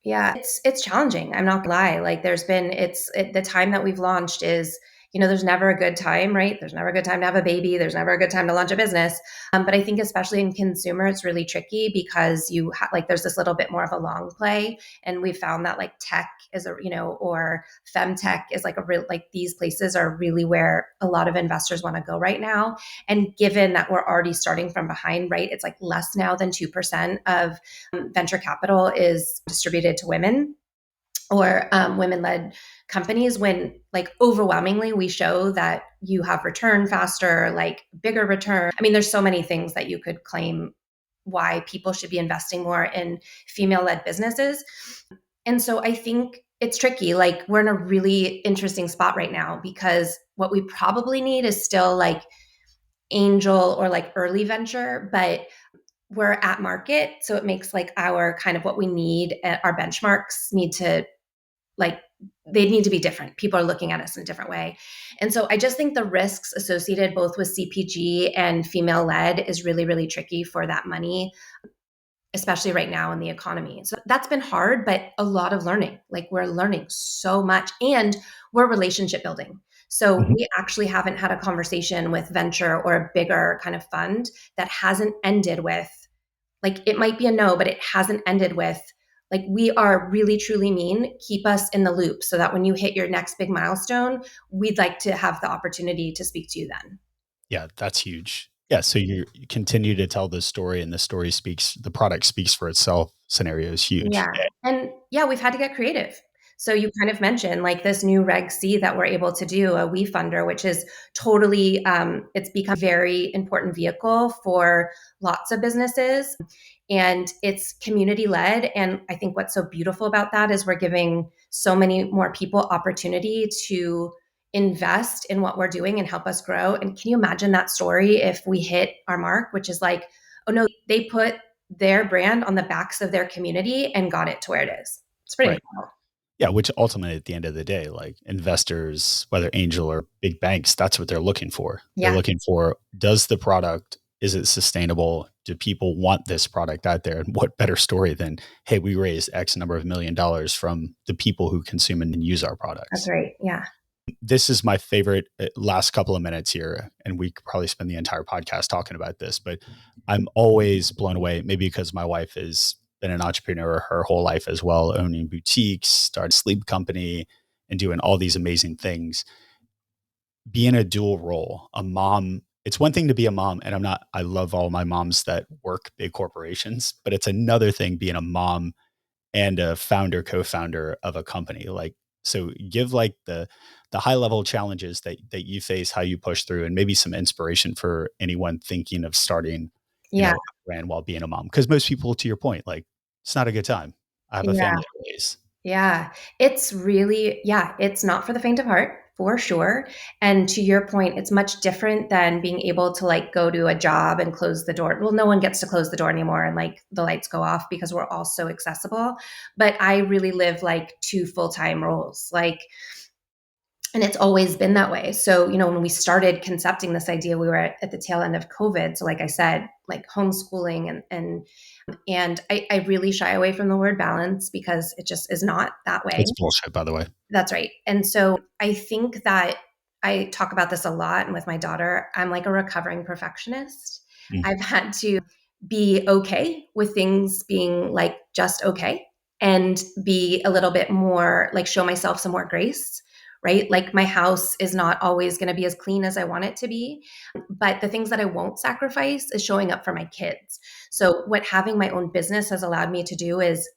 Yeah, it's challenging. I'm not gonna lie. Like the time that we've launched is, there's never a good time, right? There's never a good time to have a baby. There's never a good time to launch a business. But I think especially in consumer, it's really tricky because like there's this little bit more of a long play, and we found that like tech is or femtech is like a real like these places are really where a lot of investors want to go right now. And given that we're already starting from behind, right? It's like less now than 2% of venture capital is distributed to women or women-led companies when like overwhelmingly we show that you have return faster, like bigger return. I mean, there's so many things that you could claim why people should be investing more in female-led businesses. And so I think it's tricky. Like we're in a really interesting spot right now because what we probably need is still like angel or like early venture, but we're at market. So it makes like our kind of what we need, our benchmarks need to like, they need to be different. People are looking at us in a different way. And so I just think the risks associated both with CPG and female led is really, really tricky for that money, especially right now in the economy. So that's been hard, but a lot of learning. Like we're learning so much and we're relationship building. So Mhm. we actually haven't had a conversation with venture or a bigger kind of fund that hasn't ended with like it might be a no, but it hasn't ended with like we are really truly mean. Keep us in the loop so that when you hit your next big milestone, we'd like to have the opportunity to speak to you then. Yeah, that's huge. Yeah, so you continue to tell this story, and the product speaks for itself. Scenario is huge. Yeah. And yeah, we've had to get creative. So you kind of mentioned like this new Reg C that we're able to do, a We Funder, which is totally, it's become a very important vehicle for lots of businesses. And it's community led. And I think what's so beautiful about that is we're giving so many more people opportunity to invest in what we're doing and help us grow. And can you imagine that story if we hit our mark, which is like, oh no, they put their brand on the backs of their community and got it to where it is. It's pretty Right. incredible. Yeah, which ultimately at the end of the day, like investors, whether angel or big banks, that's what they're looking for. They're Yeah, looking for, does the product, is it sustainable? Do people want this product out there? And what better story than, hey, we raised X number of $1 million from the people who consume and use our that's products. right. Yeah. This is my favorite last couple of minutes here, and we could probably spend the entire podcast talking about this, but I'm always blown away, maybe because my wife has been an entrepreneur her whole life as well, owning boutiques, started a sleep company, and doing all these amazing things. Being a dual role, a mom, it's one thing to be a mom, and I love all my moms that work big corporations, but it's another thing being a mom and a founder, co-founder of a company. Like, so give like the high level challenges that you face, how you push through, and maybe some inspiration for anyone thinking of starting, Yeah. a brand while being a mom. Because most people, to your point, like it's not a good time. I have a Yeah. family to raise. Yeah. It's really, yeah, it's not for the faint of heart, for sure. And to your point, it's much different than being able to like go to a job and close the door. Well, no one gets to close the door anymore and like the lights go off because we're all so accessible. But I really live like two full-time roles. Like And it's always been that way. So, when we started concepting this idea, we were at the tail end of COVID. So, like I said, like homeschooling and I really shy away from the word balance because it just is not that way. It's bullshit, by the way. That's right. And so I think that I talk about this a lot. And with my daughter, I'm like a recovering perfectionist. Mm. I've had to be okay with things being like just okay and be a little bit more like show myself some more grace, right? Like my house is not always going to be as clean as I want it to be. But the things that I won't sacrifice is showing up for my kids. So, what having my own business has allowed me to do is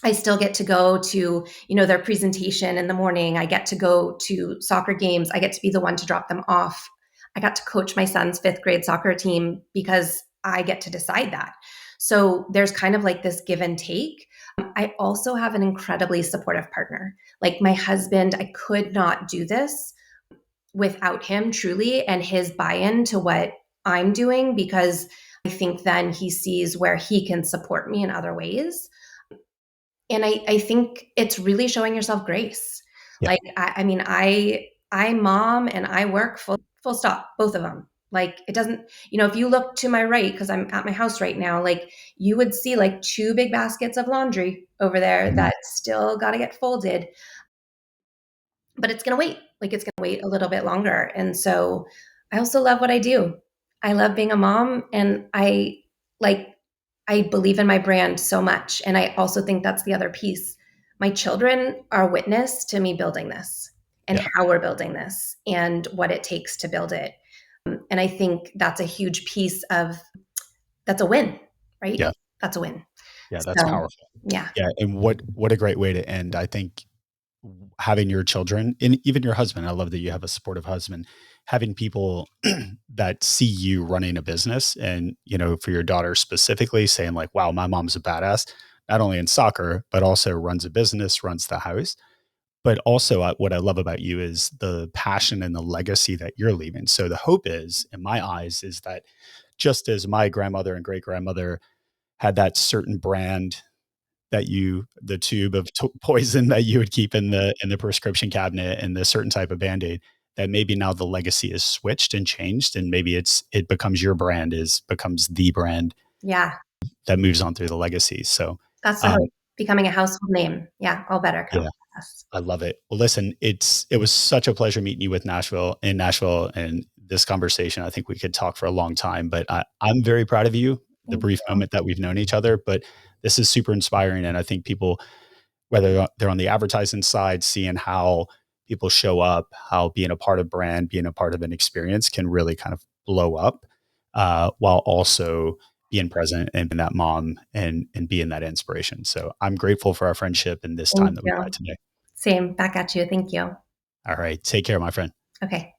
I still get to go to, their presentation in the morning. I get to go to soccer games. I get to be the one to drop them off. I got to coach my son's fifth grade soccer team because I get to decide that. So there's kind of like this give and take. I also have an incredibly supportive partner. Like my husband, I could not do this without him truly and his buy in to what I'm doing because I think then he sees where he can support me in other ways. And I think it's really showing yourself grace. Yeah. Like, I mean, I mom and I work full stop, both of them. Like it doesn't, if you look to my right, because I'm at my house right now, like you would see like two big baskets of laundry over there Mhm. that still got to get folded, but it's going to wait. Like it's going to wait a little bit longer. And so I also love what I do. I love being a mom and like I believe in my brand so much. And I also think that's the other piece. My children are witness to me building this and Yeah. how we're building this and what it takes to build it. And I think that's a huge piece of that's a win, right? Yeah. That's a win. Yeah. That's So, powerful. yeah. Yeah. And what a great way to end. I think having your children and even your husband, I love that you have a supportive husband, having people that see you running a business and, for your daughter specifically saying like, wow, my mom's a badass, not only in soccer, but also runs a business, runs the house. But also what I love about you is the passion and the legacy that you're leaving. So the hope is, in my eyes, is that just as my grandmother and great grandmother had that certain brand that the tube of poison that you would keep in the prescription cabinet and the certain type of Band-Aid, that maybe now the legacy is switched and changed and maybe it becomes your brand becomes the brand Yeah. that moves on through the legacy. So, That's the um, hope. Becoming a household name. Yeah. All better come yeah, from us. I love it. Well, listen, it was such a pleasure meeting you with Nashville and this conversation. I think we could talk for a long time, but I'm very proud of you, the Thank brief you. moment that we've known each other, but this is super inspiring. And I think people, whether they're on the advertising side, seeing how people show up, how being a part of brand, being a part of an experience can really kind of blow up, while also being present and being that mom and being that inspiration. So I'm grateful for our friendship and this Thank time that we've you. had today. Same. Back at you. Thank you. All right. Take care, my friend. Okay.